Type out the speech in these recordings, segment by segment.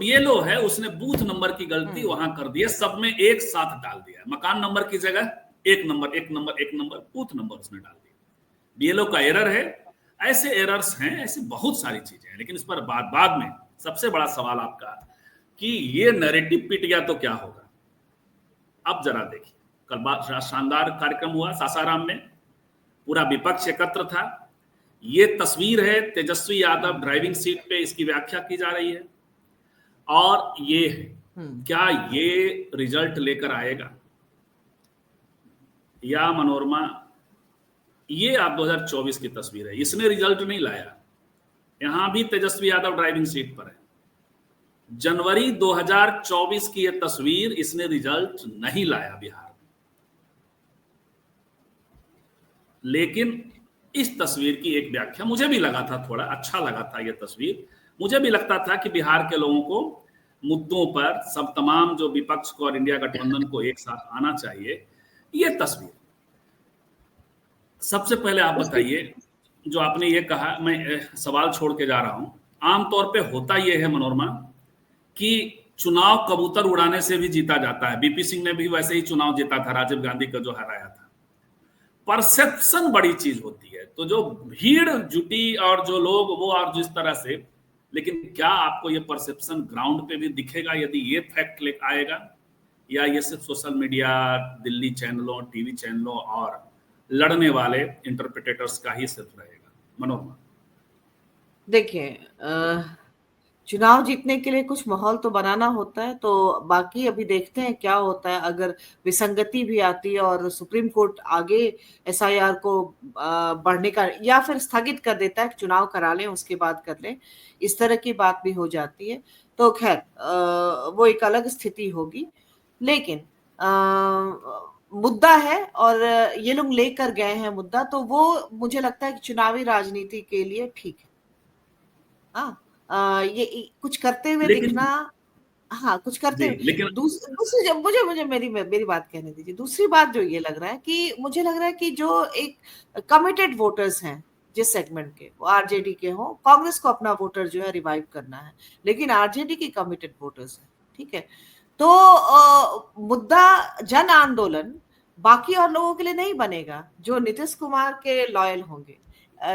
BLO है उसने booth number की गलती वहां कर दी है, सब में एक साथ डाल दिया, मकान नंबर की जगह एक नंबर बूथ नंबर उसने डाल दिया। बीएलओ का एरर है। ऐसे एरर्स हैं, ऐसी बहुत सारी चीजें हैं, लेकिन इस पर बाद में सबसे बड़ा सवाल आपका कि ये नैरेटिव पिट गया तो क्या होगा। अब जरा देखिए, कल शानदार कार्यक्रम हुआ सासाराम में, पूरा विपक्ष एकत्र था। ये तस्वीर है तेजस्वी यादव ड्राइविंग सीट पे, इसकी व्याख्या की जा रही है। और ये है, क्या ये रिजल्ट लेकर आएगा या मनोरमा, ये आप 2024 की तस्वीर है, इसने रिजल्ट नहीं लाया। यहां भी तेजस्वी यादव ड्राइविंग सीट पर है। जनवरी 2024 की यह तस्वीर, इसने रिजल्ट नहीं लाया बिहार में। लेकिन इस तस्वीर की एक व्याख्या मुझे भी लगा था, थोड़ा अच्छा लगा था यह तस्वीर। मुझे भी लगता था कि बिहार के लोगों को मुद्दों पर सब तमाम जो विपक्ष को और इंडिया गठबंधन को एक साथ आना चाहिए। यह तस्वीर, सबसे पहले आप बताइए, जो आपने ये कहा, मैं सवाल छोड़ के जा रहा हूं। आमतौर पे होता यह है मनोरमा कि चुनाव कबूतर उड़ाने से भी जीता जाता है। बीपी सिंह ने भी वैसे ही चुनाव जीता था, राजीव गांधी को जो हराया था। परसेप्शन बड़ी चीज होती है। तो जो भीड़ जुटी और जो लोग वो और जिस तरह से, लेकिन क्या आपको ये परसेप्शन ग्राउंड पे भी दिखेगा यदि ये फैक्ट लेकर आएगा, या ये सिर्फ सोशल मीडिया, दिल्ली चैनलों, टीवी चैनलों और लड़ने वाले इंटरप्रिटेटर्स का ही सिर्फ रहेगा। मनोरमा, देखिए, चुनाव जीतने के लिए कुछ माहौल तो बनाना होता है, तो बाकी अभी देखते हैं क्या होता है। अगर विसंगति भी आती है और सुप्रीम कोर्ट आगे एसआईआर को बढ़ने का या फिर स्थगित कर देता है, चुनाव करा लें उसके बाद कर लें, इस तरह की बात भी हो जाती है, तो खैर वो एक अलग स्थिति होगी। लेकिन मुद्दा है और ये लोग लेकर गए हैं मुद्दा, तो वो मुझे लगता है कि चुनावी राजनीति के लिए ठीक है। ये कुछ करते हुए दिखना, हाँ कुछ करते हुए। लेकिन दूसरी जब मुझे मुझे मेरी बात कहने दीजिए। दूसरी बात जो ये लग रहा है कि मुझे लग रहा है कि जो एक कमिटेड वोटर्स हैं जिस सेगमेंट के, वो आरजेडी के हों, कांग्रेस को अपना वोटर जो है रिवाइव करना है, लेकिन आरजेडी की कमिटेड वोटर्स है, ठीक है। तो मुद्दा जन आंदोलन बाकी और लोगों के लिए नहीं बनेगा। जो नीतीश कुमार के लॉयल होंगे,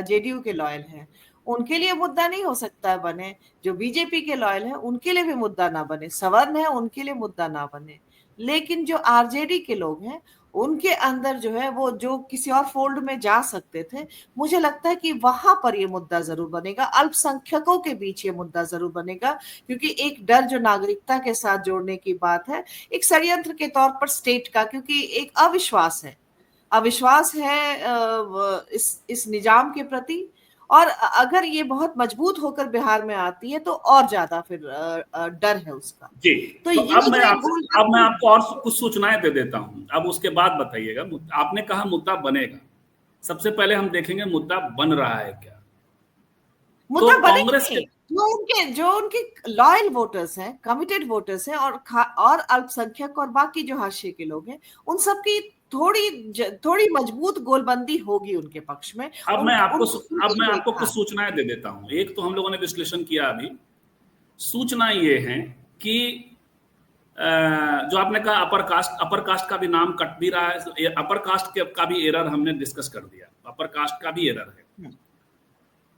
जेडीयू के लॉयल हैं, उनके लिए मुद्दा नहीं हो सकता है बने। जो बीजेपी के लॉयल है उनके लिए भी मुद्दा ना बने, सवर्ण है उनके लिए मुद्दा ना बने। लेकिन जो आरजेडी के लोग हैं उनके अंदर जो है, वो जो किसी और फोल्ड में जा सकते थे, मुझे लगता है कि वहां पर ये मुद्दा जरूर बनेगा। अल्पसंख्यकों के बीच ये मुद्दा जरूर बनेगा, क्योंकि एक डर जो नागरिकता के साथ जोड़ने की बात है, एक षड्यंत्र के तौर पर स्टेट का, क्योंकि एक अविश्वास है इस निजाम के प्रति। और अगर ये बहुत मजबूत होकर बिहार में आती है तो और ज्यादा फिर डर है उसका। जी, तो तो ये अब जो मैं आपको और कुछ सूचनाएं दे देता हूं, अब उसके बाद बताइएगा। आपने कहा मुद्दा बनेगा, सबसे पहले हम देखेंगे मुद्दा बन रहा है क्या। मुद्दा तो बनेगा कांग्रेस नहीं। के जो उनके लॉयल वोटर्स हैं, कमिटेड वोटर्स हैं, और अल्पसंख्यक और बाकी जो हाशिए के लोग हैं, उन सबकी थोड़ी मजबूत गोलबंदी होगी उनके पक्ष में। अब मैं आपको कुछ हाँ, सूचनाएं दे देता हूं। एक तो हम लोगों ने विश्लेषण किया अभी, सूचना ये है कि जो आपने कहा अपर कास्ट का भी नाम कट भी रहा है, अपर कास्ट का भी एरर हमने डिस्कस कर दिया, अपर कास्ट का भी एरर है।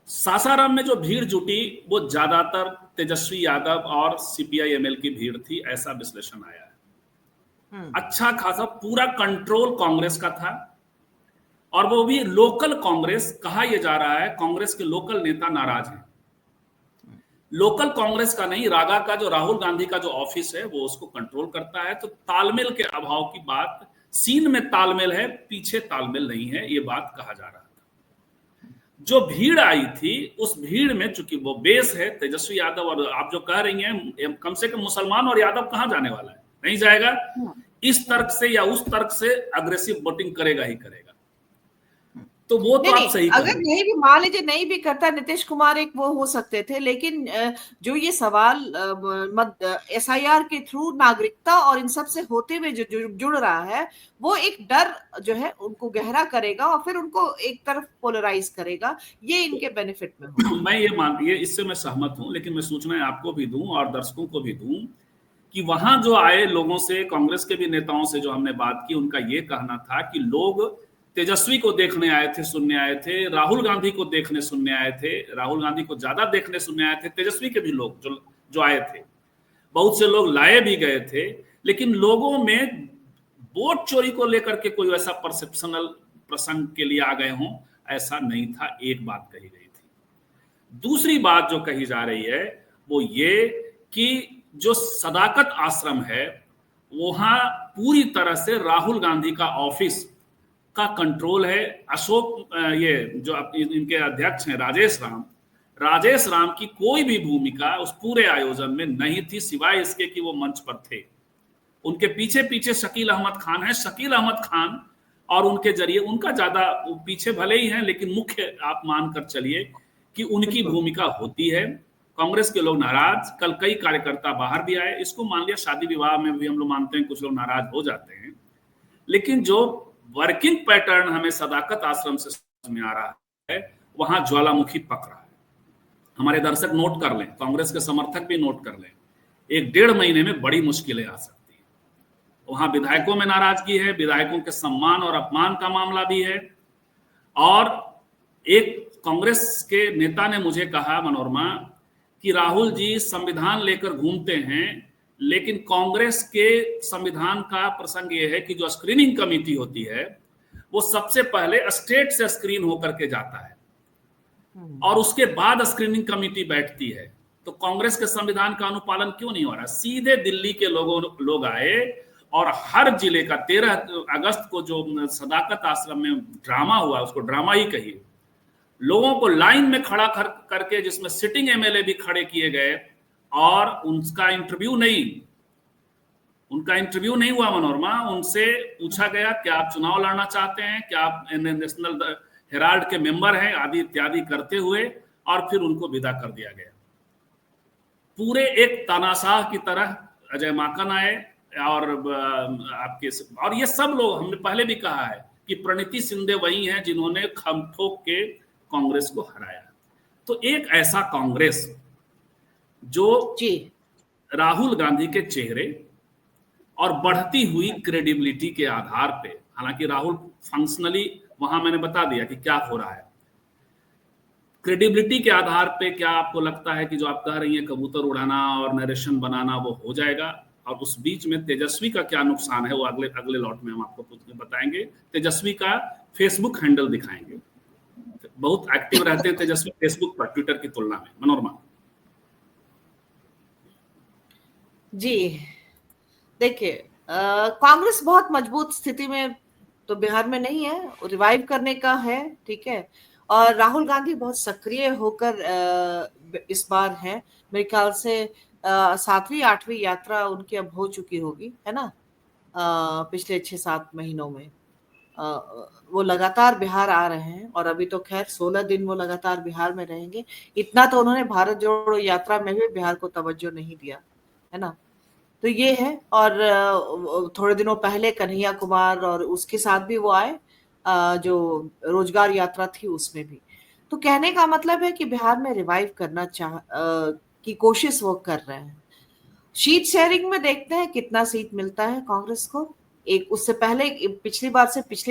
सासाराम में जो भीड़ जुटी वो ज्यादातर तेजस्वी यादव और सीपीआई एमएल की भीड़ थी, ऐसा विश्लेषण आया है। अच्छा खासा पूरा कंट्रोल कांग्रेस का था, और वो भी लोकल कांग्रेस। कहा यह जा रहा है कांग्रेस के लोकल नेता नाराज हैं, लोकल कांग्रेस का नहीं, रागा का, जो राहुल गांधी का जो ऑफिस है वो उसको कंट्रोल करता है। तो तालमेल के अभाव की बात, सीन में तालमेल है, पीछे तालमेल नहीं है, ये बात कहा जा रहा था। जो भीड़ आई थी उस भीड़ में, चूंकि वो बेस है तेजस्वी यादव, और आप जो कह रही हैं कम से कम मुसलमान और यादव कहां जाने वाला है, नहीं जाएगा। इस तर्क से या उस तर्क से अग्रेसिव वोटिंग करेगा ही करेगा। तो वो तो आप सही अगर कहें। नहीं भी, मान लीजिए नहीं भी करता, नीतीश कुमार एक वो हो सकते थे, लेकिन जो ये सवाल एसआईआर के थ्रू नागरिकता और इन सब से होते हुए जो जुड़ रहा है, वो एक डर जो है उनको गहरा करेगा और फिर उनको एक तरफ पोलराइज करेगा, ये इनके बेनिफिट में होगा। मैं ये इससे मैं सहमत हूं, लेकिन मैं सूचना आपको भी दूं और दर्शकों को भी दूं कि वहां जो आए लोगों से, कांग्रेस के भी नेताओं से जो हमने बात की, उनका ये कहना था कि लोग तेजस्वी को देखने आए थे, सुनने आए थे, राहुल गांधी को देखने सुनने आए थे, राहुल गांधी को ज्यादा देखने सुनने आए थे, तेजस्वी के भी लोग जो आए थे, बहुत से लोग लाए भी गए थे, लेकिन लोगों में वोट चोरी को लेकर के कोई ऐसा परसेप्शनल प्रसंग के लिए आ गए हों, ऐसा नहीं था। एक बात कही गई थी। दूसरी बात जो कही जा रही है वो ये कि जो सदाकत आश्रम है, वहां पूरी तरह से राहुल गांधी का ऑफिस का कंट्रोल है। अशोक ये जो इनके अध्यक्ष हैं राजेश राम की कोई भी भूमिका उस पूरे आयोजन में नहीं थी, सिवाय इसके कि वो मंच पर थे। उनके पीछे पीछे शकील अहमद खान है। शकील अहमद खान और उनके जरिए उनका ज्यादा पीछे भले ही हैं, लेकिन मुख्य आप मानकर चलिए कि उनकी भूमिका होती है। कांग्रेस के लोग नाराज, कल कई कार्यकर्ता बाहर भी आए। इसको मान लिया शादी विवाह में भी हम लोग मानते हैं कुछ लोग नाराज हो जाते हैं, लेकिन जो वर्किंग पैटर्न हमें सदाकत आश्रम से समझ में आ रहा है, वहां ज्वालामुखी पक रहा है। हमारे दर्शक नोट कर लें, कांग्रेस के समर्थक भी नोट कर लें, 1-1.5 महीने में बड़ी मुश्किलें आ सकती हैं। वहां विधायकों में नाराजगी है, विधायकों के सम्मान और अपमान का मामला भी है। और एक कांग्रेस के नेता ने मुझे कहा, मनोरमा, कि राहुल जी संविधान लेकर घूमते हैं, लेकिन कांग्रेस के संविधान का प्रसंग यह है कि जो स्क्रीनिंग कमेटी होती है वो सबसे पहले स्टेट से स्क्रीन होकर के जाता है और उसके बाद स्क्रीनिंग कमेटी बैठती है। तो कांग्रेस के संविधान का अनुपालन क्यों नहीं हो रहा? सीधे दिल्ली के लोग आए और हर जिले का 13 अगस्त को जो सदाकत आश्रम में ड्रामा हुआ, उसको ड्रामा ही कहिए, लोगों को लाइन में खड़ा करके, जिसमें सिटिंग एमएलए भी खड़े किए गए, और उनका इंटरव्यू नहीं हुआ मनोरमा। उनसे पूछा गया क्या आप चुनाव लड़ना चाहते हैं, क्या आप नेशनल हेराल्ड के मेंबर हैं, आदि इत्यादि करते हुए, और फिर उनको विदा कर दिया गया। पूरे एक तानाशाह की तरह अजय माकन आए और और ये सब लोग, हमने पहले भी कहा है कि प्रणीति शिंदे वही हैं जिन्होंने खम ठोक के कांग्रेस को हराया। तो एक ऐसा कांग्रेस जो राहुल गांधी के चेहरे और बढ़ती हुई क्रेडिबिलिटी के आधार पे, हालांकि राहुल फंक्शनली, वहां मैंने बता दिया कि क्या हो रहा है, क्रेडिबिलिटी के आधार पे क्या आपको लगता है कि जो आप कह रही हैं कबूतर उड़ाना और नरेशन बनाना वो हो जाएगा? और उस बीच में तेजस्वी का क्या नुकसान है वो अगले लॉट में हम आपको कुछ बताएंगे। तेजस्वी का फेसबुक हैंडल दिखाएंगे, बहुत एक्टिव रहते हैं तेजस्वी फेसबुक पर ट्विटर की तुलना में। मनोरमा जी, देखिए, कांग्रेस बहुत मजबूत स्थिति में तो बिहार में नहीं है, रिवाइव करने का है, ठीक है। और राहुल गांधी बहुत सक्रिय होकर इस बार है, मेरे ख्याल से 7वीं 8वीं यात्रा उनकी अब हो चुकी होगी, है ना। पिछले 6-7 महीनों में वो लगातार बिहार आ रहे हैं, और अभी तो खैर 16 दिन वो लगातार बिहार में रहेंगे। इतना तो उन्होंने भारत जोड़ो यात्रा में भी बिहार को तवज्जो नहीं दिया, है ना। तो ये है। और थोड़े दिनों पहले कन्हैया कुमार और उसके साथ भी वो आए, जो रोजगार यात्रा थी उसमें भी। तो कहने का मतलब है कि बिहार में रिवाइव करना की कोशिश वो कर रहे हैं। सीट शेयरिंग में देखते हैं कितना सीट मिलता है कांग्रेस को। एक उससे पहले पिछली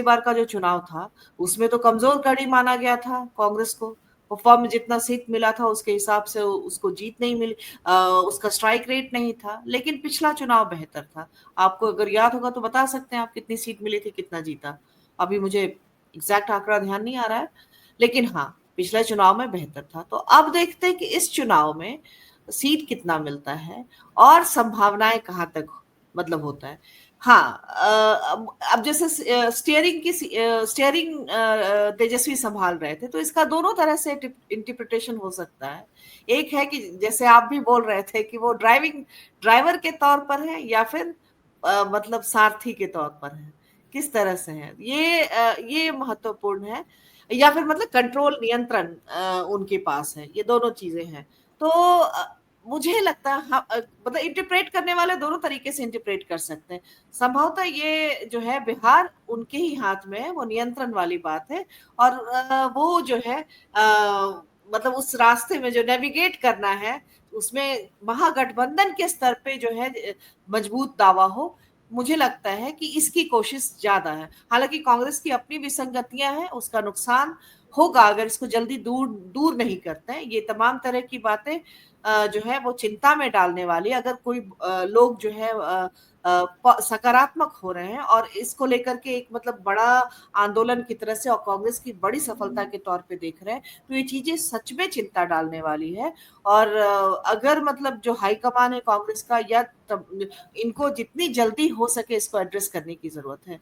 बार का जो चुनाव था उसमें तो कमजोर कड़ी माना गया था कांग्रेस को। फॉर्म में जितना सीट मिला था उसके हिसाब से उसको जीत नहीं मिली, उसका स्ट्राइक रेट नहीं था। लेकिन पिछला चुनाव बेहतर था। आपको अगर याद होगा तो बता सकते हैं आप कितनी सीट मिली थी, कितना जीता? अभी मुझे एग्जैक्ट आंकड़ा ध्यान नहीं आ रहा है, लेकिन हाँ, पिछले चुनाव में बेहतर था। तो अब देखते हैं कि इस चुनाव में सीट कितना मिलता है और संभावनाएं कहां तक मतलब होता है। हाँ, अब जैसे स्टीयरिंग तेजस्वी संभाल रहे थे, तो इसका दोनों तरह से इंटरप्रिटेशन हो सकता है। एक है कि जैसे आप भी बोल रहे थे कि वो ड्राइवर के तौर पर है या फिर मतलब सारथी के तौर पर है, किस तरह से है, ये महत्वपूर्ण है। या फिर मतलब कंट्रोल, नियंत्रण उनके पास है। ये दोनों चीजें हैं। तो मुझे लगता है मतलब इंटरप्रेट करने वाले दोनों तरीके से इंटरप्रेट कर सकते हैं। संभवतः ये जो है बिहार उनके ही हाथ में है, वो नियंत्रण वाली बात है। और वो जो है मतलब उस रास्ते में जो नेविगेट करना है, उसमें महागठबंधन के स्तर पे जो है मजबूत दावा हो, मुझे लगता है कि इसकी कोशिश ज्यादा है। हालांकि कांग्रेस की अपनी विसंगतियां हैं, उसका नुकसान होगा अगर इसको जल्दी दूर दूर नहीं करते हैं। ये तमाम तरह की बातें जो है वो चिंता में डालने वाली। अगर कोई लोग जो है सकारात्मक हो रहे हैं और इसको लेकर के एक मतलब बड़ा आंदोलन की तरह से और कांग्रेस की बड़ी सफलता के तौर पे देख रहे हैं, तो ये चीजें सच में चिंता डालने वाली है। और अगर मतलब जो हाईकमान है कांग्रेस का, या इनको जितनी जल्दी हो सके इसको एड्रेस करने की जरूरत है।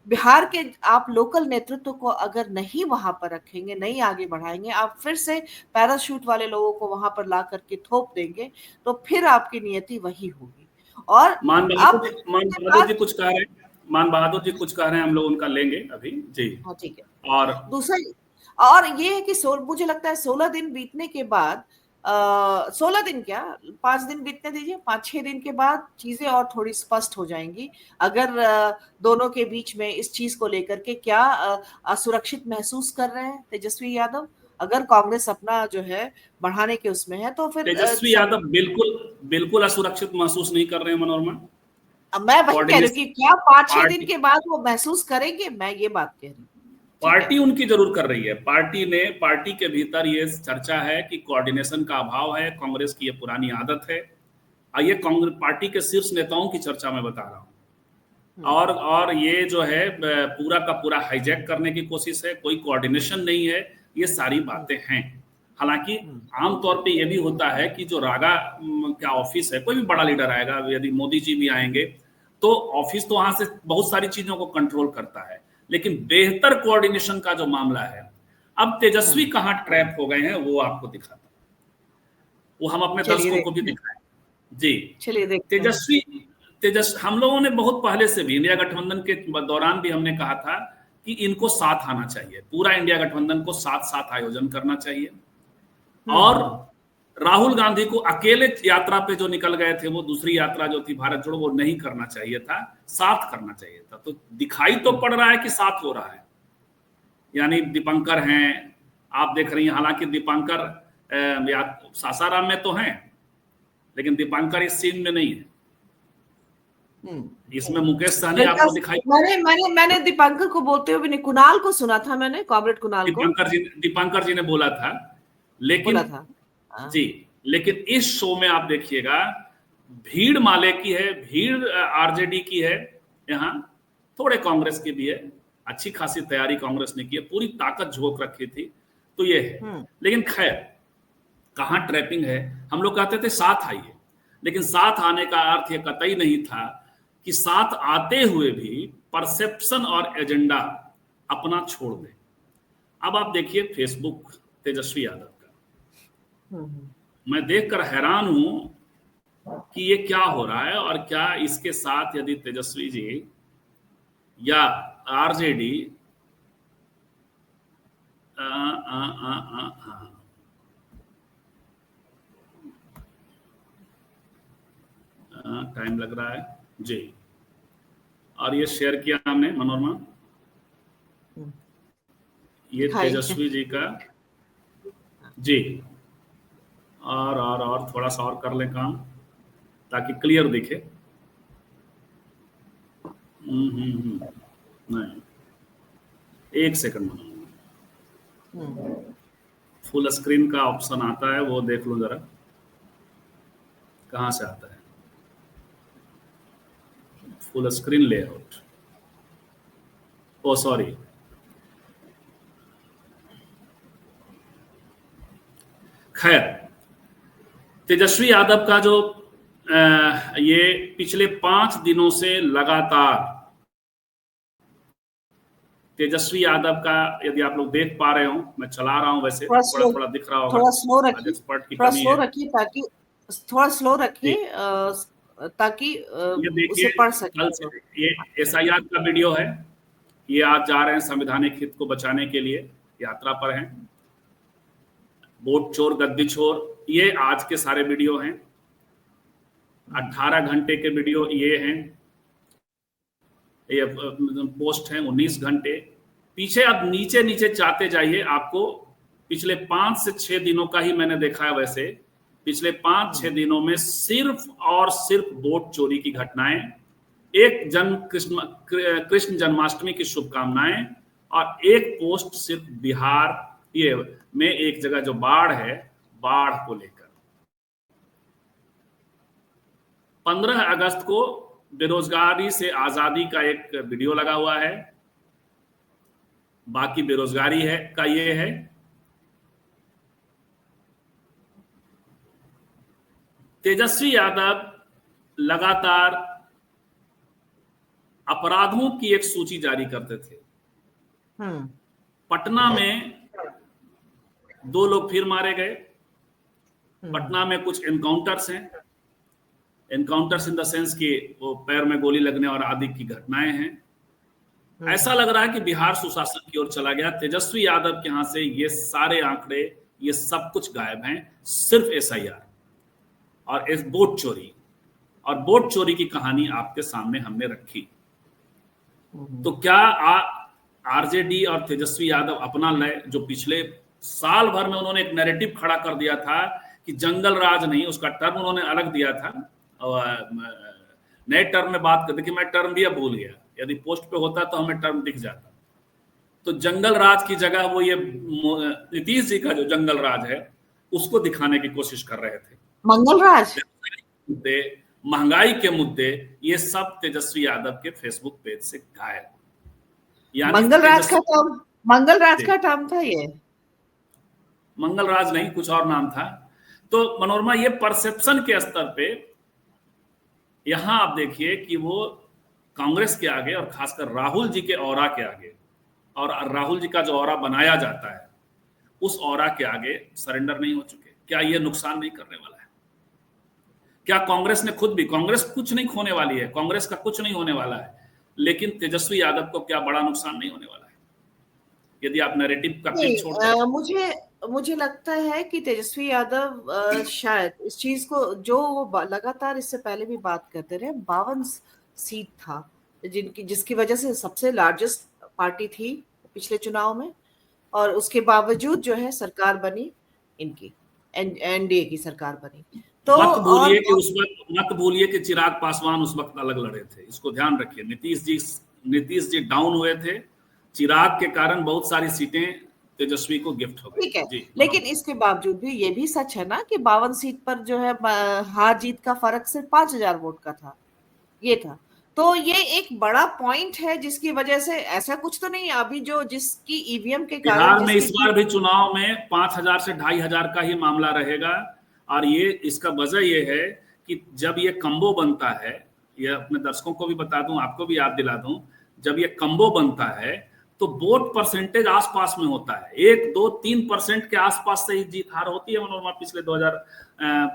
बिहार के आप लोकल नेतृत्व को अगर नहीं वहां पर रखेंगे, नहीं आगे बढ़ाएंगे, आप फिर से पैराशूट वाले लोगों को वहां पर ला करके थोप देंगे, तो फिर आपकी नियति वही होगी। और मान अब बहादुर जी कुछ कह रहे हैं, मान बहादुर जी कुछ कह रहे हैं, हम लोग उनका लेंगे अभी जी। हाँ ठीक है। और दूसरा और ये है कि मुझे लगता है 16 दिन बीतने के बाद 16 दिन क्या, 5 दिन बीतने दीजिए, 5-6 दिन के बाद चीजें और थोड़ी स्पष्ट हो जाएंगी। अगर दोनों के बीच में इस चीज को लेकर के क्या असुरक्षित महसूस कर रहे हैं तेजस्वी यादव, अगर कांग्रेस अपना जो है बढ़ाने के उसमें है, तो फिर तेजस्वी यादव बिल्कुल बिल्कुल असुरक्षित महसूस नहीं कर रहे हैं मनोरमा। मैं वही कह रही हूँ कि क्या 5-6 दिन पार्टी के बाद वो महसूस करेंगे, मैं ये बात कह रही हूँ। पार्टी उनकी जरूर कर रही है। पार्टी के भीतर ये चर्चा है कि कोऑर्डिनेशन का अभाव है, कांग्रेस की ये पुरानी आदत है। ये कांग्रेस पार्टी के शीर्ष नेताओं की चर्चा मैं बता रहा हूँ। और ये जो है पूरा का पूरा हाईजैक करने की कोशिश है, कोई कोऑर्डिनेशन नहीं है, ये सारी बातें हैं। हालांकि आमतौर पे ये भी होता है कि जो रागा का ऑफिस है, कोई भी बड़ा लीडर आएगा, यदि मोदी जी भी आएंगे तो ऑफिस तो वहां से बहुत सारी चीजों को कंट्रोल करता है, लेकिन बेहतर कोऑर्डिनेशन का जो मामला है, अब तेजस्वी कहाँ ट्रैप हो गए हैं वो आपको दिखाता, वो हम अपने दर्शकों को भी दिखाएं जी। चलिए देखते हैं। हम लोगों ने बहुत पहले से भी इंडिया गठबंधन के दौरान भी हमने कहा था कि इनको साथ आना चाहिए, पूरा इंडिया गठबंधन को साथ साथ आयोजन करना चाहिए। और राहुल गांधी को अकेले यात्रा पे जो निकल गए थे, वो दूसरी यात्रा जो थी भारत जोड़ो, वो नहीं करना चाहिए था, साथ करना चाहिए था। तो दिखाई तो पड़ रहा है कि साथ हो रहा है, यानी दीपंकर हैं, आप देख रही हैं। हालांकि दीपंकर सासाराम में तो हैं, लेकिन दीपंकर इस सीन में नहीं है। इसमें मुकेश सहनी आपको दिखाई, मैंने दीपंकर को बोलते हुए नहीं, कुणाल को सुना था मैंने, कॉमरेड कुणाल को दीपंकर जी ने बोला था, लेकिन जी, लेकिन इस शो में आप देखिएगा भीड़ माले की है, भीड़ आरजेडी की है, यहाँ थोड़े कांग्रेस की भी है, अच्छी खासी तैयारी कांग्रेस ने की है, पूरी ताकत झोंक रखी थी, तो ये है। लेकिन खैर कहाँ ट्रैपिंग है, हम लोग कहते थे साथ आइए, लेकिन साथ आने का अर्थ ये कतई नहीं था कि साथ आते हुए भी परसेप्शन और एजेंडा अपना छोड़ दे। अब आप देखिए फेसबुक तेजस्वी यादव का, मैं देखकर हैरान हूं कि ये क्या हो रहा है, और क्या इसके साथ यदि तेजस्वी जी या आरजेडी टाइम लग रहा है जी। और ये शेयर किया हमने मनोरमा, ये तेजस्वी जी का जी। और थोड़ा सा और कर लें काम ताकि क्लियर दिखे। नहीं, एक सेकंड मनोरमा, फुल स्क्रीन का ऑप्शन आता है, वो देख लो जरा कहां से आता है। फुल स्क्रीन लेआउट, ओ सॉरी, खैर तेजस्वी यादव का जो ये पिछले 5 दिनों से लगातार तेजस्वी यादव का, यदि आप लोग देख पा रहे हो, मैं चला रहा हूं, वैसे थोड़ा थोड़ा दिख रहा होगा, थोड़ा स्लो रखिए, थोड़ा स्लो रखिए ताकि ये देखिए उसे पढ़ सके। ये SIR का वीडियो है, ये आज जा रहे हैं संवैधानिक हित को बचाने के लिए, यात्रा पर हैं। वोट चोर गद्दी छोर, ये आज के सारे वीडियो हैं। 18 घंटे के वीडियो ये हैं, ये पोस्ट हैं 19 घंटे। पीछे आप नीचे नीचे चाहते जाइए, आपको पिछले 5 से 6 दिनों का ही मैंने देखा है। वैसे पिछले 5-6 दिनों में सिर्फ और सिर्फ वोट चोरी की घटनाएं, एक कृष्ण जन्माष्टमी की शुभकामनाएं, और एक पोस्ट सिर्फ बिहार ये में एक जगह जो बाढ़ है, बाढ़ को लेकर। 15 अगस्त को बेरोजगारी से आजादी का एक वीडियो लगा हुआ है, बाकी बेरोजगारी है का ये है। तेजस्वी यादव लगातार अपराधों की एक सूची जारी करते थे। पटना में 2 लोग फिर मारे गए। पटना में कुछ एनकाउंटर्स हैं, एनकाउंटर्स इन द सेंस कि वो पैर में गोली लगने और आदि की घटनाएं हैं। ऐसा लग रहा है कि बिहार सुशासन की ओर चला गया। तेजस्वी यादव के यहां से ये सारे आंकड़े, ये सब कुछ गायब हैं। सिर्फ एसआईआर और इस वोट चोरी और वोट चोरी की कहानी आपके सामने हमने रखी। तो क्या आरजेडी और तेजस्वी यादव अपना लय, जो पिछले साल भर में उन्होंने एक नैरेटिव खड़ा कर दिया था कि जंगल राज नहीं, उसका टर्म उन्होंने अलग दिया था। और नए टर्म में बात करते कि मैं टर्म भी अब भूल गया, यदि पोस्ट पे होता तो हमें टर्म दिख जाता। तो जंगल राज की जगह वो ये नीतीश जी का जो जंगल राज है उसको दिखाने की कोशिश कर रहे थे। मंगल राज मुद्दे, महंगाई के मुद्दे, ये सब तेजस्वी यादव के फेसबुक पेज से गायब। मंगल राज का टर्म था ये, मंगल राज नहीं, कुछ और नाम था। तो मनोरमा, ये परसेप्शन के स्तर पे यहां आप देखिए कि वो कांग्रेस के आगे और खासकर राहुल जी के ऑरा के आगे, और राहुल जी का जो ऑरा बनाया जाता है उस ऑरा के आगे सरेंडर नहीं हो चुके। क्या ये नुकसान नहीं करने वाला है? क्या कांग्रेस ने खुद भी, कांग्रेस कुछ नहीं खोने वाली है, कांग्रेस का कुछ नहीं होने वाला है, लेकिन तेजस्वी यादव को क्या बड़ा नुकसान नहीं होने वाला है यदि आप नैरेटिव का पीछे छोड़ दें? मुझे लगता है कि तेजस्वी यादव शायद इस चीज को, जो लगातार इससे पहले भी बात करते रहे, 52 सीट था जिसकी वजह से सबसे लार्जेस्ट पार्टी थी पिछले चुनाव में, और उसके बावजूद जो है सरकार बनी इनकी, एनडीए की सरकार बनी। तो मत भूलिए कि चिराग पासवान उस वक्त अलग लड़े थे, इसको ध्यान रखिए। नीतीश जी डाउन हुए थे, चिराग के कारण बहुत सारी सीटें तेजस्वी को गिफ्ट हो गई। ठीक है, लेकिन इसके बावजूद भी ये भी सच है ना कि 52 सीट पर जो है हार जीत का फर्क सिर्फ 5000 वोट का था, ये था। तो ये एक बड़ा पॉइंट है जिसकी वजह से ऐसा कुछ तो नहीं अभी जो जिसकी ईवीएम के कारण बिहार में इस बार भी चुनाव में 5000 से 2500 का ही मामला रहेगा। और ये इसका वजह ये है कि जब ये कम्बो बनता है, ये अपने दर्शकों को भी बता दूं, आपको भी याद दिला दूं, जब ये कम्बो बनता है तो वोट परसेंटेज आसपास में होता है, 1-2-3% के आसपास से ही जीत हार होती है। मनोरमा, पिछले 2000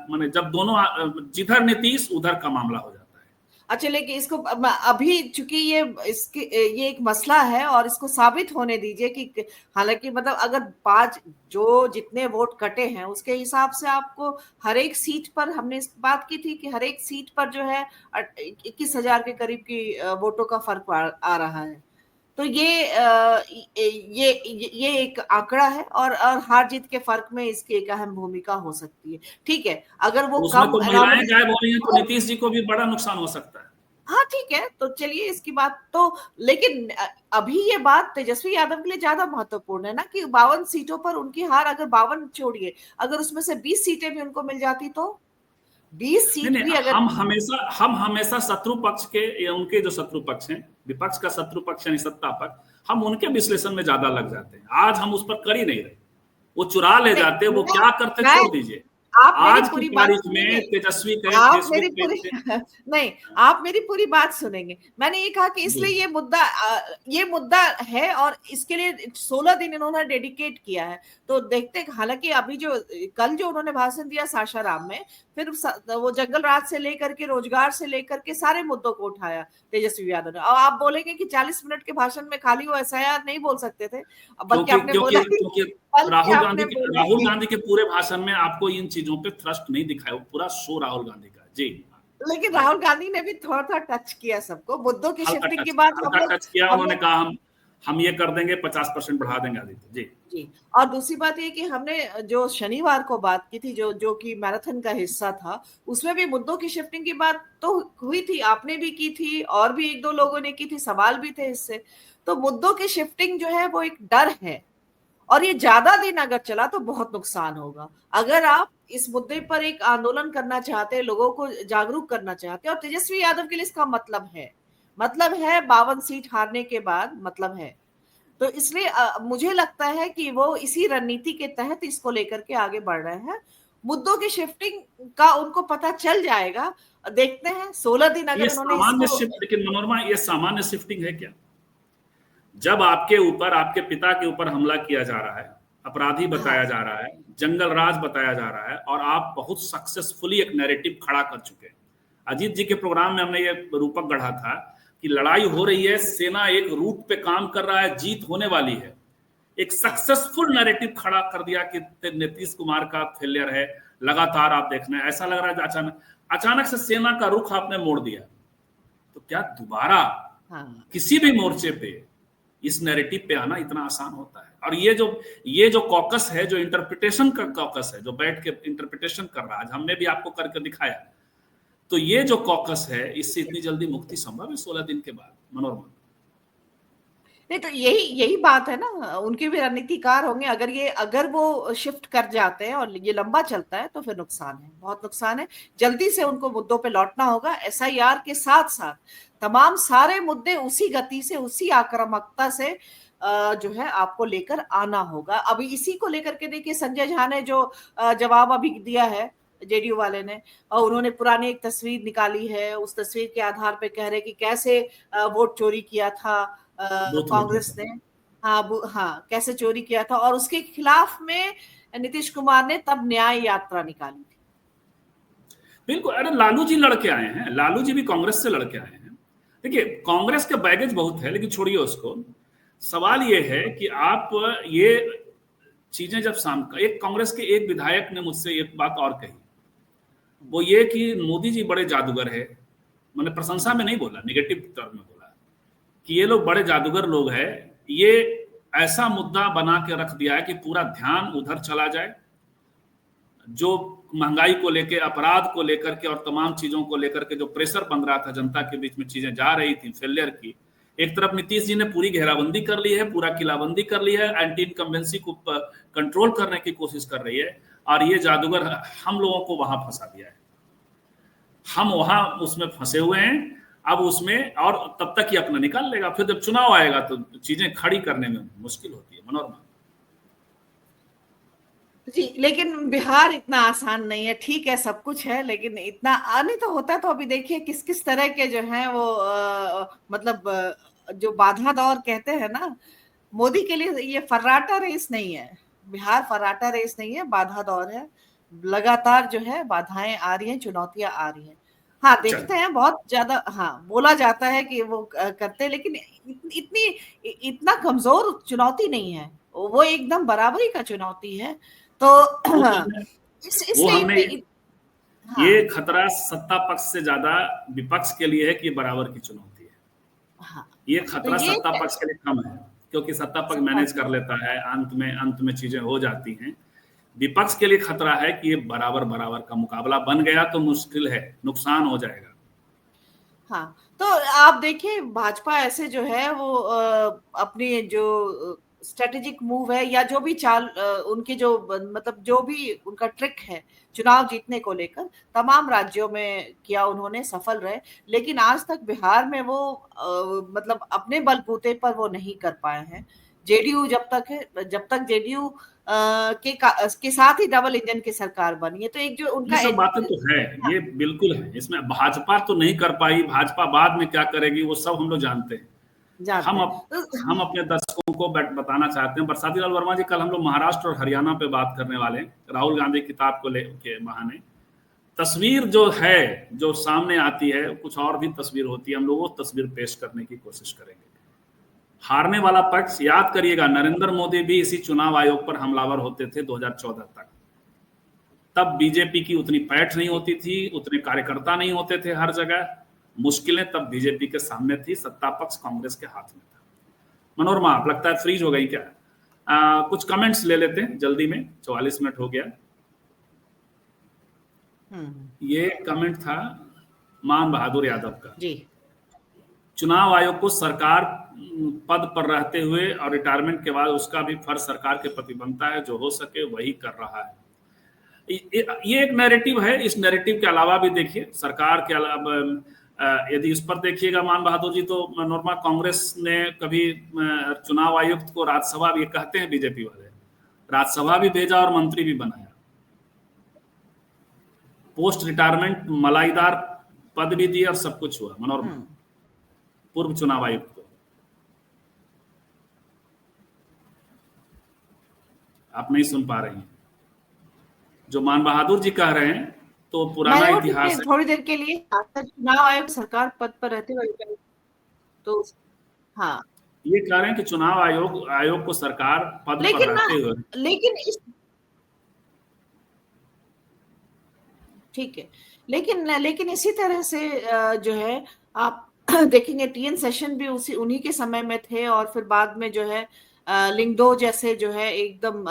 माने जब दोनों जिधर नीतीश उधर का मामला हो जाता है। अच्छा, लेकिन इसको अभी चूंकि ये एक मसला है और इसको साबित होने दीजिए कि हालांकि मतलब अगर 5 जो जितने वोट कटे हैं उसके हिसाब से आपको हर एक सीट पर, हमने इस बात की थी कि हर एक सीट पर जो है 21,000 के करीब की वोटों का फर्क आ रहा है। तो ये एक आंकड़ा है और हार जीत के फर्क में इसकी एक अहम भूमिका हो सकती है। ठीक है, अगर वो कम महिलाएं गायब हो रही हैं तो नीतीश जी को भी बड़ा नुकसान हो सकता है। हाँ ठीक है, तो चलिए इसकी बात तो, लेकिन अभी ये बात तेजस्वी यादव के लिए ज्यादा महत्वपूर्ण है ना कि 52 सीटों पर उनकी हार, अगर 52 छोड़िए, अगर उसमें से 20 सीटें भी उनको मिल जाती तो 20 सीट भी अगर हम हमेशा शत्रु पक्ष के, या उनके जो शत्रु पक्ष हैं, विपक्ष का शत्रु पक्ष यानी सत्ता पक्ष, हम उनके विश्लेषण में ज्यादा लग जाते हैं। आज हम उस पर कर ही नहीं रहे, वो चुरा ले जाते हैं, वो क्या करते छोड़ दीजिए। आप मेरी आज की पूरी बात तारीख सुनेंगे, में तेजस्वी कहे आप मेरी फेसबुक पूरी पेज पे। नहीं, आप मेरी पूरी बात सुनेंगे। मैंने ये कहा कि जी इसलिए ये मुद्दा है और इसके लिए 16 दिन इन्होंने डेडिकेट किया है। तो देखते हैं, हालांकि अभी जो कल जो उन्होंने भाषण दिया सासाराम में, फिर वो जंगल राज से लेकर के रोजगार से लेकर के सारे मुद्दों को उठाया तेजस्वी यादव ने। और आप बोलेंगे कि 40 मिनट के भाषण में खाली वो एसआईआर नहीं बोल सकते थे, बल्कि क्योंकि आपने क्योंकि बोला क्योंकि बल्कि आपने बोला राहुल कि गांधी के पूरे भाषण में आपको इन चीजों पे थ्रस्ट नहीं दिखाया, वो पूरा शो राहुल गांधी का। जी लेकिन राहुल गांधी ने भी थोड़ा थोड़ा टच किया सबको, मुद्दों की शिफ्टिंग की बात हल्का टच किया, उन्होंने कहा हम ये कर देंगे, 50% बढ़ा देंगे आदित्य जी। जी। और दूसरी बात ये कि हमने जो शनिवार को बात की थी, जो जो कि मैराथन का हिस्सा था, उसमें भी मुद्दों की शिफ्टिंग की बात तो हुई थी, आपने भी की थी और भी एक दो लोगों ने की थी, सवाल भी थे इससे। तो मुद्दों की शिफ्टिंग जो है वो एक डर है, और ये ज्यादा दिन अगर चला तो बहुत नुकसान होगा। अगर आप इस मुद्दे पर एक आंदोलन करना चाहते हैं, लोगों को जागरूक करना चाहते हैं, और तेजस्वी यादव के लिए इसका मतलब है 52 सीट हारने के बाद मतलब है। तो इसलिए मुझे लगता है कि वो इसी रणनीति के तहत इसको लेकर के आगे बढ़ रहे हैं। मुद्दों की शिफ्टिंग का उनको पता चल जाएगा। देखते हैं 16 दिन ये अगर इन्होंने सामान्य इसको। शिफ्ट, लेकिन मनोरमा ये सामान्य शिफ्टिंग है क्या? जब आपके ऊपर, आपके पिता के ऊपर हमला किया जा रहा है, अपराधी बताया हाँ जा रहा है, जंगल राज बताया जा रहा है, और आप बहुत सक्सेसफुली एक नैरेटिव खड़ा कर चुके हैं। अजीत जी के प्रोग्राम में हमने ये रूपक गढ़ा था कि लड़ाई हो रही है, सेना एक रूट पे काम कर रहा है, जीत होने वाली है। एक सक्सेसफुल नैरेटिव खड़ा कर दिया कि नीतीश कुमार का फेलियर है, लगातार आप देखना है, ऐसा लग रहा है अचानक अचानक से सेना का रुख आपने मोड़ दिया। तो क्या दोबारा हाँ किसी भी मोर्चे पे इस नैरेटिव पे आना इतना आसान होता है? और ये जो कॉकस है, जो इंटरप्रिटेशन का कॉकस है, जो बैठ के इंटरप्रिटेशन कर रहा है, आज हमने भी आपको करके दिखाया, तो ये जो कॉकस है, इससे इतनी जल्दी मुक्ति संभव है 16 दिन के बाद? मनोरमा नहीं, तो यही यही बात है ना, उनके भी रणनीतिकार होंगे। अगर वो शिफ्ट कर जाते हैं और ये लंबा चलता है तो फिर नुकसान है, बहुत नुकसान है। जल्दी से उनको मुद्दों पे लौटना होगा। एसआईआर के साथ साथ तमाम सारे मुद्दे उसी गति से, उसी आक्रामकता से जो है आपको लेकर आना होगा। अभी इसी को लेकर के देखिए, संजय झा ने जो जवाब अभी दिया है जेडीयू वाले ने, और उन्होंने पुरानी एक तस्वीर निकाली है, उस तस्वीर के आधार पे कह रहे कि कैसे वोट चोरी किया था बूथ लेटर कांग्रेस ने। हाँ हाँ, कैसे चोरी किया था, और उसके खिलाफ में नीतीश कुमार ने तब न्याय यात्रा निकाली थी। बिल्कुल। अरे लालू जी लड़के आए हैं, लालू जी भी कांग्रेस से लड़के आए हैं। देखिए, कांग्रेस के बैगेज बहुत है, लेकिन छोड़िए उसको। सवाल ये है कि आप ये चीजें जब एक कांग्रेस के एक विधायक ने मुझसे एक बात और कही, वो ये कि मोदी जी बड़े जादूगर है। मैंने प्रशंसा में नहीं बोला, निगेटिव टर्म में बोला कि ये लोग बड़े जादूगर लोग हैं। ये ऐसा मुद्दा बना के रख दिया है कि पूरा ध्यान उधर चला जाए, जो महंगाई को लेकर, अपराध को लेकर के और तमाम चीजों को लेकर के जो प्रेशर बन रहा था, जनता के बीच में चीजें जा रही थी फेलियर की। एक तरफ नीतीश जी ने पूरी घेराबंदी कर ली है, पूरा किलाबंदी कर ली है, एंटी इनकम्बेंसी को कंट्रोल करने की कोशिश कर रही है, और ये जादूगर हम लोगों को वहां फंसा दिया है। हम वहां उसमें फंसे हुए हैं अब उसमें, और तब तक ही अपना निकाल लेगा। फिर जब चुनाव आएगा तो चीजें खड़ी करने में मुश्किल होती है। मनोरमा जी, लेकिन बिहार इतना आसान नहीं है। ठीक है, सब कुछ है, लेकिन इतना आने तो होता। तो अभी देखिए किस किस तरह के जो है वो मतलब जो बाधा दौर कहते हैं ना, मोदी के लिए ये फर्राटा रेस नहीं है। बिहार फर्राटा रेस नहीं है, बाधा दौर है। लगातार जो है बाधाएं आ रही हैं, चुनौतियां आ रही हैं। हाँ, चल देखते हैं बहुत ज्यादा। हाँ, बोला जाता है कि वो करते हैं, लेकिन इतनी इतना कमजोर चुनौती नहीं है वो, एकदम बराबरी का चुनौती है। तो वो हमने वो इसलिए हमने हाँ ये खतरा सत्ता पक्ष से ज्यादा विपक्ष के लिए है कि बराबर की चुनौती है। हाँ, ये तो खतरा ये सत्ता पक्ष के लिए कम है, क्योंकि सत्ता पक्ष मैनेज कर लेता है, अंत में चीजें हो जाती हैं। विपक्ष के लिए खतरा है कि ये बराबर बराबर का मुकाबला बन गया तो मुश्किल है, नुकसान हो जाएगा। हाँ, तो आप देखिए भाजपा ऐसे जो है वो अपनी जो स्ट्रेटेजिक मूव है, या जो भी चाल उनके जो मतलब जो भी उनका ट्रिक है चुनाव जीतने को लेकर, तमाम राज्यों में किया उन्होंने, सफल रहे। लेकिन आज तक बिहार में वो मतलब अपने बलबूते पर वो नहीं कर पाए हैं। जेडीयू जब तक जेडीयू के साथ ही डबल इंजन की सरकार बनी है, तो एक जो उनका ये सब बातें तो है, ये बिल्कुल है। इसमें भाजपा तो नहीं कर पाई, भाजपा बाद में क्या करेगी वो सब हम लोग जानते हैं। हम अपने दर्शकों को बताना चाहते हैं। बरसाती लाल वर्मा जी, कल हम लोग महाराष्ट्र और हरियाणा पे बात करने वाले हैं, राहुल गांधी किताब को लेके बहाने। तस्वीर जो है, जो सामने आती है, कुछ और भी तस्वीर होती है, हम लोग वो तस्वीर पेश करने की कोशिश करेंगे। हारने वाला पक्ष, याद करिएगा, नरेंद्र मोदी भी इसी चुनाव आयोग पर हमलावर होते थे 2014 तक। तब बीजेपी की उतनी पैठ नहीं होती थी, उतने कार्यकर्ता नहीं होते थे हर जगह। मुश्किलें तब बीजेपी के सामने थी, सत्ता पक्ष कांग्रेस के हाथ में था। मनोरमा, आप लगता है फ्रीज हो गई क्या? कुछ कमेंट्स ले लेते हैं जल्दी में, 44 मिनट हो गया। ये कमेंट था मान बहादुर यादव का जी। चुनाव आयोग को सरकार पद पर रहते हुए और रिटायरमेंट के बाद उसका भी फर्ज सरकार के प्रति बनता है, जो हो सके वही कर रहा है। ये एक नैरेटिव है। इस नैरेटिव के अलावा भी देखिए, सरकार के अलावा यदि इस पर देखिएगा मान बहादुर जी, तो मनोरमा, कांग्रेस ने कभी चुनाव आयुक्त को राज्यसभा, ये कहते हैं बीजेपी वाले, राज्यसभा भी भेजा और मंत्री भी बनाया। पोस्ट रिटायरमेंट मलाईदार पद भी दिया और सब कुछ हुआ मनोरमा, पूर्व चुनाव आयुक्त को। आप नहीं सुन पा रही हैं जो मान बहादुर जी कह रहे हैं, तो पुराना इतिहास है। थोड़ी देर के लिए चुनाव आयोग सरकार पद पर रहते हुए, तो हाँ, ये कह रहे हैं कि चुनाव आयोग को सरकार पद पर रहते हुए, ठीक है, लेकिन इसी तरह से जो है आप देखेंगे टीएन सेशन भी उन्हीं के समय में थे, और फिर बाद में जो है लिंगदो जैसे जो है एकदम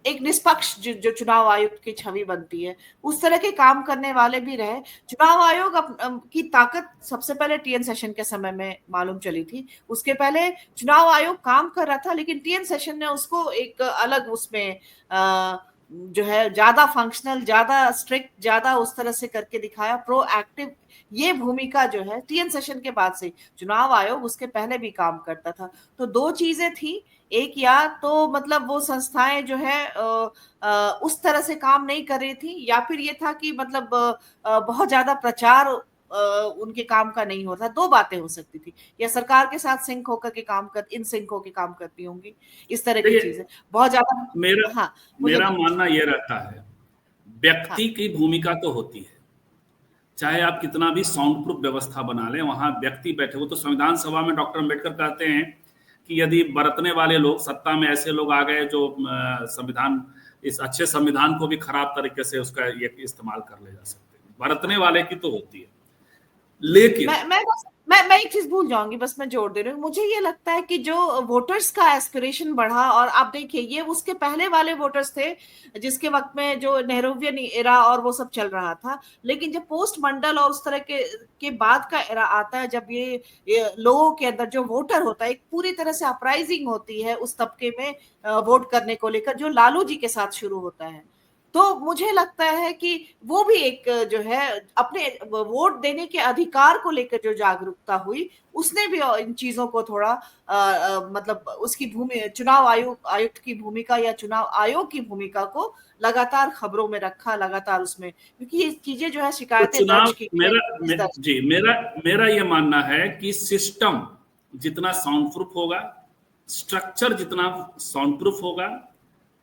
एक निष्पक्ष जो चुनाव आयुक्त की छवि बनती है, उस तरह के काम करने वाले भी रहे। चुनाव आयोग की ताकत सबसे पहले टीएन सेशन के समय में मालूम चली थी। उसके पहले चुनाव आयोग काम कर रहा था, लेकिन टीएन सेशन ने उसको एक अलग उसमें जो है ज्यादा फंक्शनल, ज्यादा स्ट्रिक्ट, ज्यादा उस तरह से करके दिखाया, प्रोएक्टिव। ये भूमिका जो है टीएन सेशन के बाद से, चुनाव आयोग उसके पहले भी काम करता था। तो दो चीजें थी, एक या तो मतलब वो संस्थाएं जो है उस तरह से काम नहीं कर रही थी, या फिर ये था कि मतलब बहुत ज्यादा प्रचार उनके काम का नहीं होता। दो बातें हो सकती थी, या सरकार के साथ सिंक होकर के इन सिंक होकर काम करती होंगी, इस तरह की चीजें बहुत ज्यादा। मेरा मानना यह रहता है, व्यक्ति की भूमिका तो होती है, चाहे आप कितना भी साउंड प्रूफ व्यवस्था बना लें, वहां व्यक्ति बैठे हो। तो संविधान सभा में डॉक्टर अम्बेडकर कहते हैं कि यदि बरतने वाले लोग, सत्ता में ऐसे लोग आ गए जो संविधान, इस अच्छे संविधान को भी खराब तरीके से उसका ये इस्तेमाल कर ले जा सकते हैं, बरतने वाले की तो होती है। लेकिन मैं एक चीज भूल जाऊंगी, बस मैं जोड़ दे रही हूँ। मुझे ये लगता है कि जो वोटर्स का एस्पिरेशन बढ़ा, और आप देखिए ये उसके पहले वाले वोटर्स थे जिसके वक्त में जो नेहरूवियन एरा और वो सब चल रहा था, लेकिन जब पोस्ट मंडल और उस तरह के बाद का एरा आता है, जब ये लोगों के अंदर जो वोटर होता है, एक पूरी तरह से अपराइजिंग होती है उस तबके में वोट करने को लेकर, जो लालू जी के साथ शुरू होता है। तो मुझे लगता है कि वो भी एक जो है अपने वोट देने के अधिकार को लेकर जो जागरूकता हुई, उसने भी इन चीजों को थोड़ा मतलब उसकी चुनाव आयुक्त की भूमिका या चुनाव आयोग की भूमिका को लगातार खबरों में रखा, लगातार उसमें, क्योंकि ये चीजें जो है शिकायतें दर्ज की। मेरा ये मानना है कि सिस्टम जितना साउंड प्रूफ होगा, स्ट्रक्चर जितना साउंड प्रूफ होगा,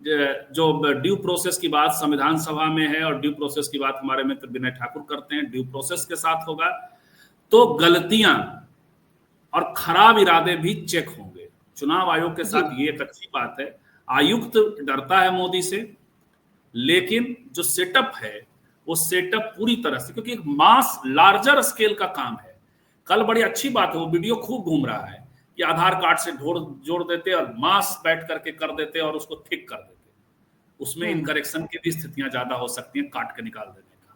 जो ड्यू प्रोसेस की बात संविधान सभा में है और ड्यू प्रोसेस की बात हमारे मित्र विनय ठाकुर करते हैं, ड्यू प्रोसेस के साथ होगा, तो गलतियां और खराब इरादे भी चेक होंगे। चुनाव आयोग के साथ ये एक अच्छी बात है। आयुक्त डरता है मोदी से, लेकिन जो सेटअप है वो सेटअप पूरी तरह से, क्योंकि एक मास लार्जर स्केल का काम है। कल बड़ी अच्छी बात है, वो वीडियो खूब घूम रहा है कि आधार कार्ड से जोड़ देते और मास बैठ करके कर देते और उसको थिक कर देते। उसमें इनकरेक्शन की भी स्थितियां ज्यादा हो सकती हैं, काट के निकाल देने का।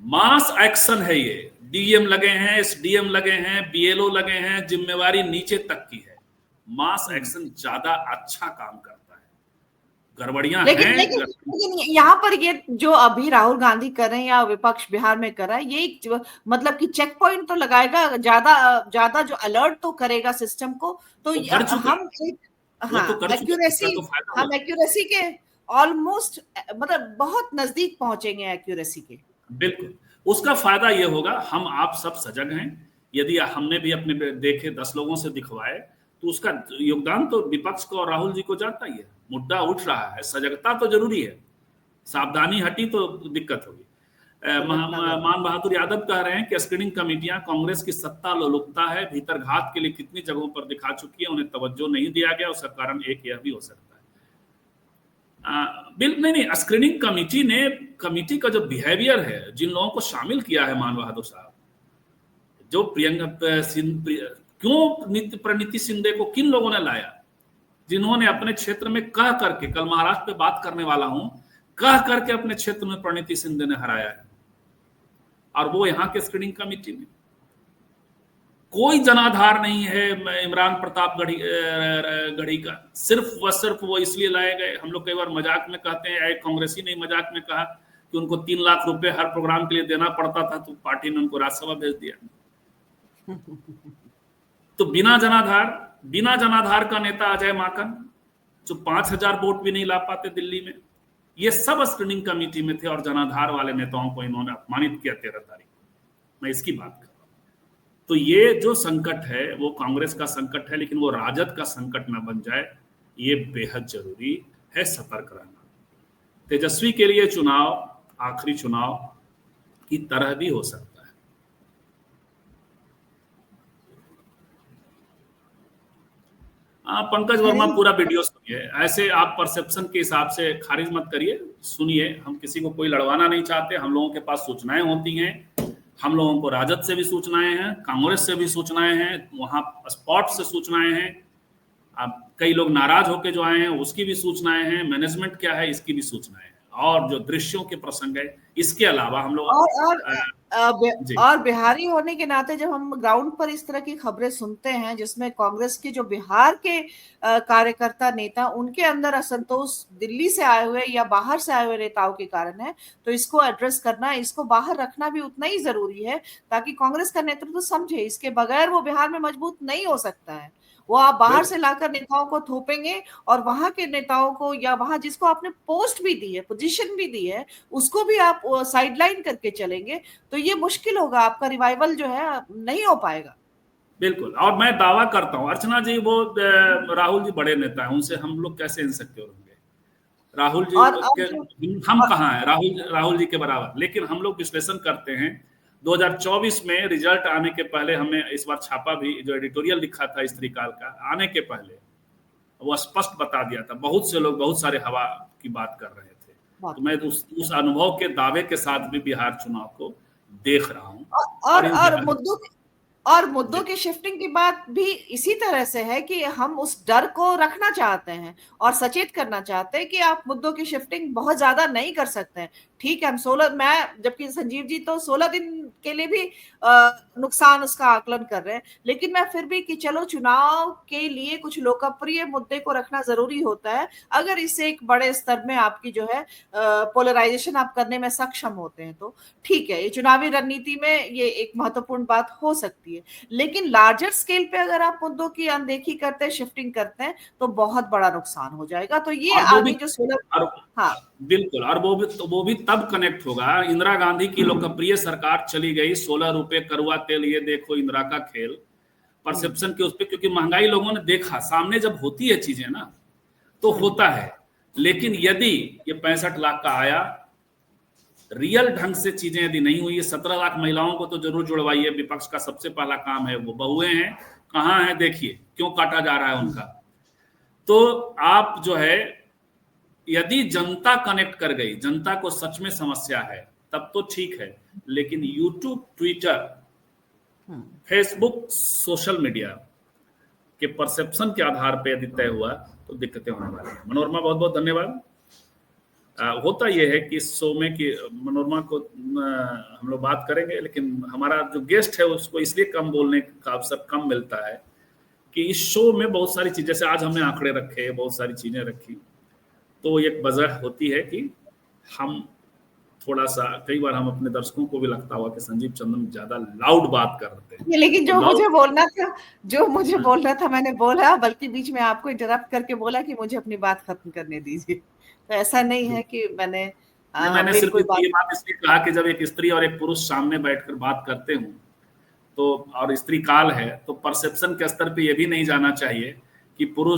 मास एक्शन है ये, डीएम लगे हैं, एसडीएम लगे हैं, बीएलओ लगे हैं, जिम्मेवारी नीचे तक की है। मास एक्शन ज्यादा अच्छा काम करता है। गड़बड़ियां लेकिन हैं। लेकिन यहाँ पर ये जो अभी राहुल गांधी कर रहे हैं या विपक्ष बिहार में कर रहा है, ये मतलब कि चेक पॉइंट तो लगाएगा, ज्यादा ज्यादा जो अलर्ट तो करेगा सिस्टम को, तो वो कर चुका है, हम एक, वो हाँ तो कर चुका है, इसका एक्यूरेसी, तो फायदा हम हुआ। एक्यूरेसी के ऑलमोस्ट मतलब बहुत नजदीक पहुंचेंगे एक्यूरेसी के। बिल्कुल, उसका फायदा ये होगा, हम आप सब सजग हैं। यदि हमने भी अपने देखे 10 लोगों से दिखवाए, तो उसका योगदान तो विपक्ष को और राहुल जी को जाता ही है। मुद्दा उठ रहा है, सजगता तो जरूरी है, सावधानी हटी तो दिक्कत होगी। मान बहादुर यादव कह रहे हैं कि स्क्रीनिंग कमेटियां कांग्रेस की सत्ता लोलुपता है, भीतर घात के लिए कितनी जगहों पर दिखा चुकी है, उन्हें तवज्जो नहीं दिया गया। उसका कारण एक यह भी हो सकता है। बिल नहीं, स्क्रीनिंग कमेटी का जो बिहेवियर है, जिन लोगों को शामिल किया है मान बहादुर साहब, जो क्यों प्रणीति शिंदे को किन लोगों ने लाया, जिन्होंने अपने क्षेत्र में कह करके, कल महाराष्ट्र पे बात करने वाला हूं, कह करके अपने क्षेत्र में प्रणीति शिंदे ने हराया है, और वो यहाँ के स्क्रीनिंग कमेटी में कोई जनाधार नहीं है इमरान प्रताप गढ़ी का। सिर्फ वो इसलिए लाए गए। हम लोग कई बार मजाक में कहते हैं, एक कांग्रेसी ने मजाक में कहा कि उनको 3 लाख रुपए हर प्रोग्राम के लिए देना पड़ता था, तो पार्टी ने उनको राज्यसभा भेज दिया। तो बिना जनाधार का नेता अजय माकन, जो 5000 वोट भी नहीं ला पाते दिल्ली में, ये सब स्क्रीनिंग कमेटी में थे, और जनाधार वाले नेताओं को इन्होंने अपमानित किया 13 तारीख को। मैं इसकी बात कर रहा हूं। तो ये जो संकट है वो कांग्रेस का संकट है, लेकिन वो राजद का संकट ना बन जाए, ये बेहद जरूरी है सतर्क रहना। तेजस्वी के लिए चुनाव आखिरी चुनाव की तरह भी हो सकता है। पंकज वर्मा पूरा वीडियो सुनिए, ऐसे आप परसेप्शन के हिसाब से खारिज मत करिए, सुनिए। हम किसी को कोई लड़वाना नहीं चाहते, हम लोगों के पास सूचनाएं होती हैं, हम लोगों को राजद से भी सूचनाएं हैं, कांग्रेस से भी सूचनाएं हैं, वहां स्पॉट से सूचनाएं हैं, अब कई लोग नाराज होकर जो आए हैं उसकी भी सूचनाएं हैं, मैनेजमेंट क्या है इसकी भी सूचनाएं हैं, और जो दृश्यों के प्रसंग है इसके अलावा हम लोग और बिहारी होने के नाते जब हम ग्राउंड पर इस तरह की खबरें सुनते हैं, जिसमें कांग्रेस के जो बिहार के कार्यकर्ता नेता, उनके अंदर असंतोष दिल्ली से आए हुए या बाहर से आए हुए नेताओं के कारण है, तो इसको एड्रेस करना, इसको बाहर रखना भी उतना ही जरूरी है, ताकि कांग्रेस का नेतृत्व समझे इसके बगैर वो बिहार में मजबूत नहीं हो सकता है। वो आप बाहर से लाकर नेताओं को थोपेंगे, और वहां के नेताओं को, या वहां जिसको आपने पोस्ट भी दी है, पोजीशन भी दी है, उसको भी आप साइडलाइन करके चलेंगे, तो ये मुश्किल होगा, आपका रिवाइवल जो है नहीं हो पाएगा। बिल्कुल, और मैं दावा करता हूं अर्चना जी, वो राहुल जी बड़े नेता हैं, उनसे हम लोग कैसे इनसिक्योर होंगे? राहुल जी हम कहाँ हैं राहुल जी के बराबर? लेकिन हम लोग विश्लेषण करते हैं, 2024 में रिजल्ट आने के पहले हमने इस बार छापा भी, जो एडिटोरियल लिखा था स्त्री काल का, आने के पहले वो स्पष्ट बता दिया था। बहुत से लोग बहुत सारे हवा की बात कर रहे थे, तो मैं उस अनुभव के दावे के साथ भी बिहार चुनाव को देख रहा हूँ। और मुद्दों की शिफ्टिंग की बात भी इसी तरह से है कि हम उस डर को रखना चाहते हैं और सचेत करना चाहते हैं कि आप मुद्दों की शिफ्टिंग बहुत ज्यादा नहीं कर सकते हैं। ठीक है, मैं जबकि संजीव जी तो 16 दिन के लिए भी नुकसान उसका आकलन कर रहे हैं, लेकिन मैं फिर भी कि चलो चुनाव के लिए कुछ लोकप्रिय मुद्दे को रखना जरूरी होता है, अगर इससे एक बड़े स्तर में आपकी जो है पोलराइजेशन आप करने में सक्षम होते हैं, तो ठीक है, ये चुनावी रणनीति में ये एक महत्वपूर्ण बात हो सकती है। लेकिन लार्जर स्केल पे अगर आप मुद्दों की अनदेखी करते हैं, शिफ्टिंग करते हैं, तो बहुत बड़ा नुकसान हो जाएगा। तो ये आगे जो 16, हाँ बिल्कुल, और वो भी तब कनेक्ट होगा। इंदिरा गांधी की लोकप्रिय सरकार चली गई, 16 रुपए करुआ तेल, ये देखो इंदिरा का खेल, परसेप्शन के उस पर, क्योंकि महंगाई लोगों ने देखा, सामने जब होती है चीजें ना तो होता है। लेकिन यदि ये 65 लाख का आया, रियल ढंग से चीजें यदि नहीं हुई, 17 लाख महिलाओं को तो जरूर जुड़वाइए, विपक्ष का सबसे पहला काम है, वो बहुएं हैं, कहाँ हैं देखिए, क्यों काटा जा रहा है उनका। तो आप जो है, यदि जनता कनेक्ट कर गई, जनता को सच में समस्या है, तब तो ठीक है। लेकिन YouTube, Twitter, Facebook, social media के परसेप्शन के आधार पर यदि तय हुआ तो दिक्कतें होने वाली हैं। मनोरमा बहुत बहुत धन्यवाद। होता यह है कि इस शो में कि मनोरमा को हम लोग बात करेंगे, लेकिन हमारा जो गेस्ट है उसको इसलिए कम बोलने का अवसर कम मिलता है कि इस शो में बहुत सारी चीजें, जैसे आज हमने आंकड़े रखे, बहुत सारी चीजें रखी, तो एक वजह होती है कि हम थोड़ा सा, कई बार हम अपने दर्शकों को भी लगता होगा कि संजीव चंदन ज्यादा लाउड बात कर रहे हैं, लेकिन जो मुझे बोलना था, जो मुझे हाँ। बोलना था मैंने बोला, बल्कि बीच में आपको इंटरप्ट करके बोला कि मुझे अपनी बात खत्म करने दीजिए। तो ऐसा नहीं है कि मैंने मैंने मेरी सिर्फ कोई ये बात इसलिए कहा कि जब एक स्त्री और एक पुरुष सामने बैठकर बात करते हूँ तो, और स्त्री काल है, तो परसेप्शन के स्तर पे ये भी नहीं जाना चाहिए कि पुरुष